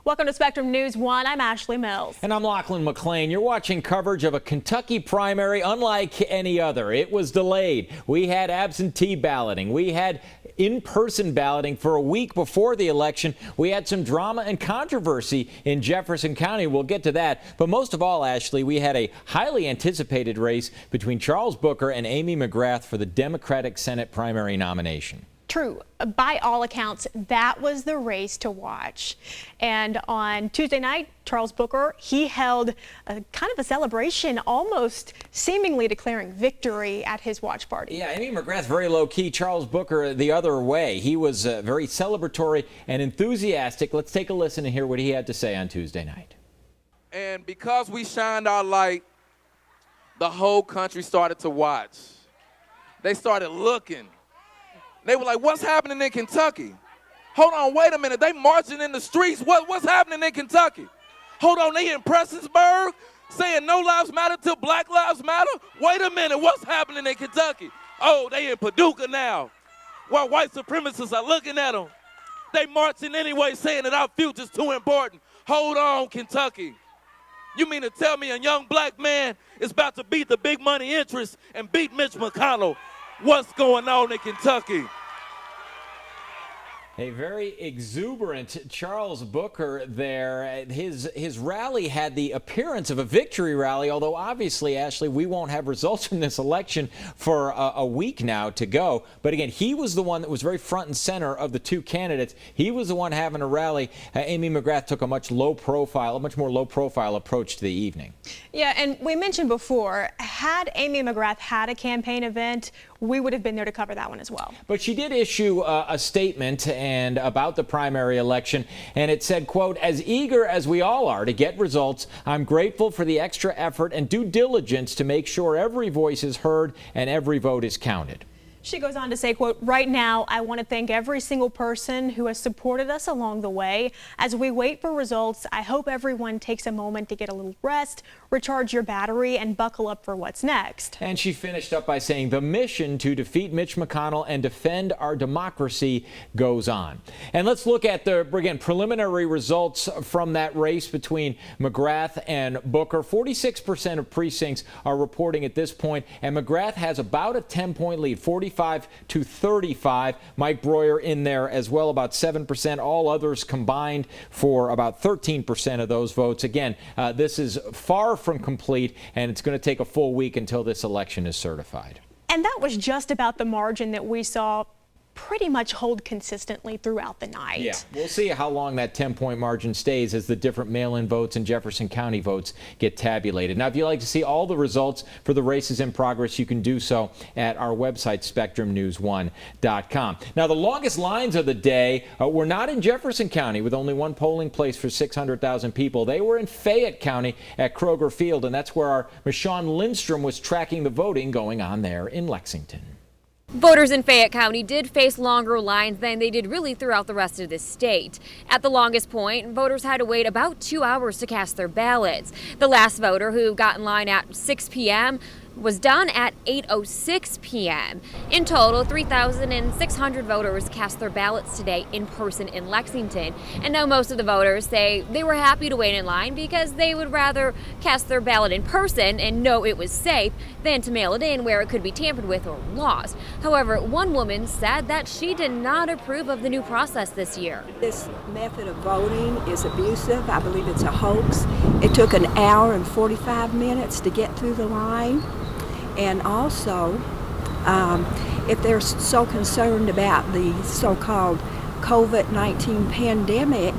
Welcome to Spectrum News 1. I'm Ashley Mills. And I'm Lachlan McLean. You're watching coverage of a Kentucky primary unlike any other. It was delayed. We had absentee balloting. We had in-person balloting for a week before the election. We had some drama and controversy in Jefferson County. We'll get to that. But most of all, Ashley, we had a highly anticipated race between Charles Booker and Amy McGrath for the Democratic Senate primary nomination. True. By all accounts, that was the race to watch. And on Tuesday night, Charles Booker, he held a kind of a celebration, almost seemingly declaring victory at his watch party. Yeah, Amy McGrath very low key. Charles Booker the other way. He was very celebratory and enthusiastic. Let's take a listen and hear what he had to say on Tuesday night. And because we shined our light, the whole country started to watch. They started looking. They were like, what's happening in Kentucky? Hold on, wait a minute. They marching in the streets. What's happening in Kentucky? Hold on, they in Prestonsburg saying no lives matter till Black Lives Matter? Wait a minute, what's happening in Kentucky? Oh, they in Paducah now. While white supremacists are looking at them. They marching anyway saying that our future's too important. Hold on, Kentucky. You mean to tell me a young black man is about to beat the big money interests and beat Mitch McConnell? What's going on in Kentucky? A very exuberant Charles Booker there. His rally had the appearance of a victory rally, although obviously, Ashley, we won't have results from this election for a week now to go. But again, he was the one that was very front and center of the two candidates. He was the one having a rally. Amy McGrath took a much more low profile approach to the evening. Yeah, and we mentioned before, had Amy McGrath had a campaign event, we would have been there to cover that one as well. But she did issue a statement and about the primary election, and it said, quote, as eager as we all are to get results, I'm grateful for the extra effort and due diligence to make sure every voice is heard and every vote is counted. She goes on to say, quote, right now, I want to thank every single person who has supported us along the way. As we wait for results, I hope everyone takes a moment to get a little rest, recharge your battery, and buckle up for what's next. And she finished up by saying the mission to defeat Mitch McConnell and defend our democracy goes on. And let's look at the, again, preliminary results from that race between McGrath and Booker. 46% of precincts are reporting at this point, and McGrath has about a 10-point lead, 45 to 35. Mike Breuer in there as well, about 7%. All others combined for about 13% of those votes. Again, this is far from complete, and it's going to take a full week until this election is certified. And that was just about the margin that we saw pretty much hold consistently throughout the night. Yeah, we'll see how long that 10-point margin stays as the different mail-in votes and Jefferson County votes get tabulated. Now, if you'd like to see all the results for the races in progress, you can do so at our website, SpectrumNews1.com. Now, the longest lines of the day were not in Jefferson County, with only one polling place for 600,000 people. They were in Fayette County at Kroger Field, and that's where our Michonne Lindstrom was tracking the voting going on there in Lexington. Voters in Fayette County did face longer lines than they did really throughout the rest of the state. At the longest point, voters had to wait about 2 hours to cast their ballots. The last voter, who got in line at 6 p.m., was done at 8:06 p.m. In total, 3,600 voters cast their ballots today in person in Lexington. And now most of the voters say they were happy to wait in line because they would rather cast their ballot in person and know it was safe than to mail it in where it could be tampered with or lost. However, one woman said that she did not approve of the new process this year. This method of voting is abusive. I believe it's a hoax. It took an hour and 45 minutes to get through the line. And also, if they're so concerned about the so-called COVID-19 pandemic,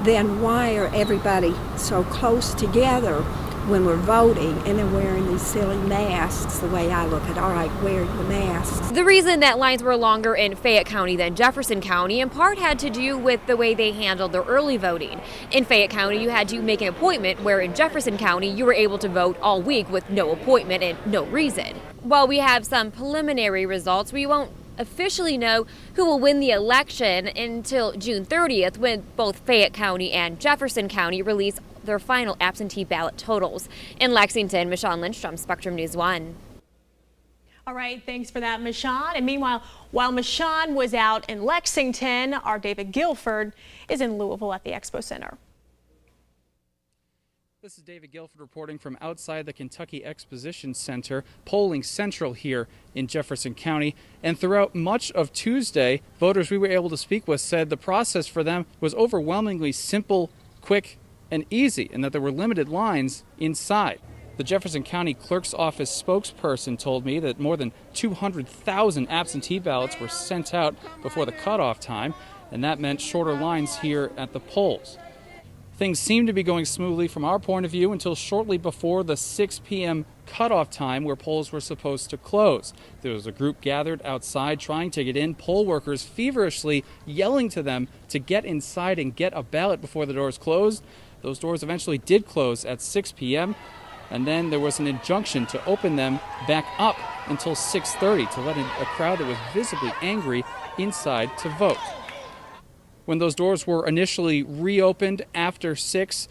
then why are everybody so close together when we're voting and then wearing these silly masks? The way I look at it, all right, wearing the masks. The reason that lines were longer in Fayette County than Jefferson County in part had to do with the way they handled their early voting. In Fayette County, you had to make an appointment, where in Jefferson County, you were able to vote all week with no appointment and no reason. While we have some preliminary results, we won't officially know who will win the election until June 30th, when both Fayette County and Jefferson County release their final absentee ballot totals. In Lexington, Michonne Lindstrom, Spectrum News 1. All right, thanks for that, Michonne. And meanwhile, while Michonne was out in Lexington, our David Guilford is in Louisville at the Expo Center. This is David Guilford reporting from outside the Kentucky Exposition Center, polling central here in Jefferson County. And throughout much of Tuesday, voters we were able to speak with said the process for them was overwhelmingly simple, quick, and easy, and that there were limited lines inside. The Jefferson County Clerk's Office spokesperson told me that more than 200,000 absentee ballots were sent out before the cutoff time, and that meant shorter lines here at the polls. Things seemed to be going smoothly from our point of view until shortly before the 6 p.m. cutoff time where polls were supposed to close. There was a group gathered outside trying to get in, poll workers feverishly yelling to them to get inside and get a ballot before the doors closed. Those doors eventually did close at 6 p.m., and then there was an injunction to open them back up until 6:30 to let in a crowd that was visibly angry inside to vote. When those doors were initially reopened after 6,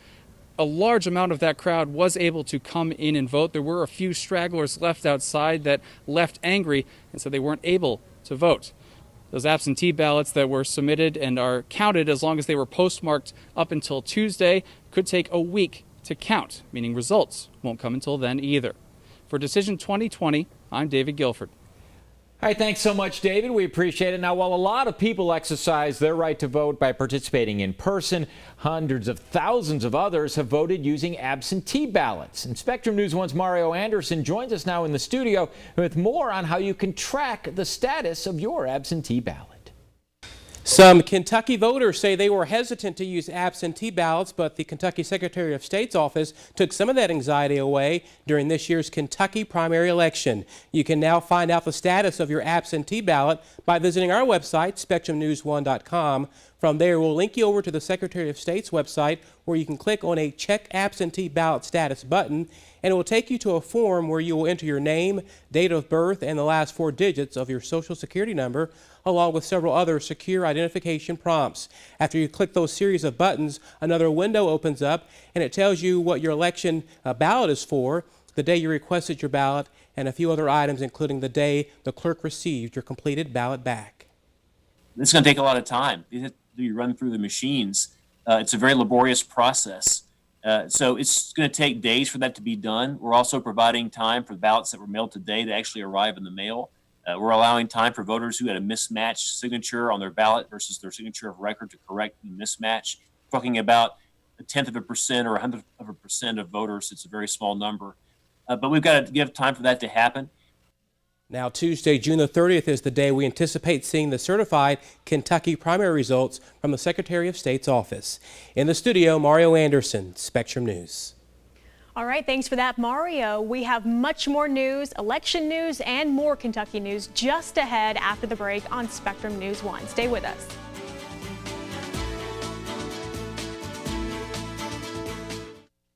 a large amount of that crowd was able to come in and vote. There were a few stragglers left outside that left angry, and so they weren't able to vote. Those absentee ballots that were submitted and are counted, as long as they were postmarked up until Tuesday, could take a week to count, meaning results won't come until then either. For Decision 2020, I'm David Guilford. All right, thanks so much, David. We appreciate it. Now, while a lot of people exercise their right to vote by participating in person, hundreds of thousands of others have voted using absentee ballots. And Spectrum News 1's Mario Anderson joins us now in the studio with more on how you can track the status of your absentee ballot. Some Kentucky voters say they were hesitant to use absentee ballots, but the Kentucky Secretary of State's office took some of that anxiety away during this year's Kentucky primary election. You can now find out the status of your absentee ballot by visiting our website, SpectrumNews1.com. From there, we'll link you over to the Secretary of State's website where you can click on a Check Absentee Ballot Status button, and it will take you to a form where you will enter your name, date of birth, and the last 4 digits of your Social Security number, along with several other secure identification prompts. After you click those series of buttons, another window opens up, and it tells you what your election ballot is for, the day you requested your ballot, and a few other items, including the day the clerk received your completed ballot back. It's going to take a lot of time. You run through the machines. It's a very laborious process. So it's going to take days for that to be done. We're also providing time for the ballots that were mailed today to actually arrive in the mail. We're allowing time for voters who had a mismatched signature on their ballot versus their signature of record to correct the mismatch. We're talking about 0.1% or 0.1% of voters. It's a very small number. But we've got to give time for that to happen. Now, Tuesday, June the 30th is the day we anticipate seeing the certified Kentucky primary results from the Secretary of State's office. In the studio, Mario Anderson, Spectrum News. All right, thanks for that, Mario. We have much more news, election news, and more Kentucky news just ahead after the break on Spectrum News 1. Stay with us.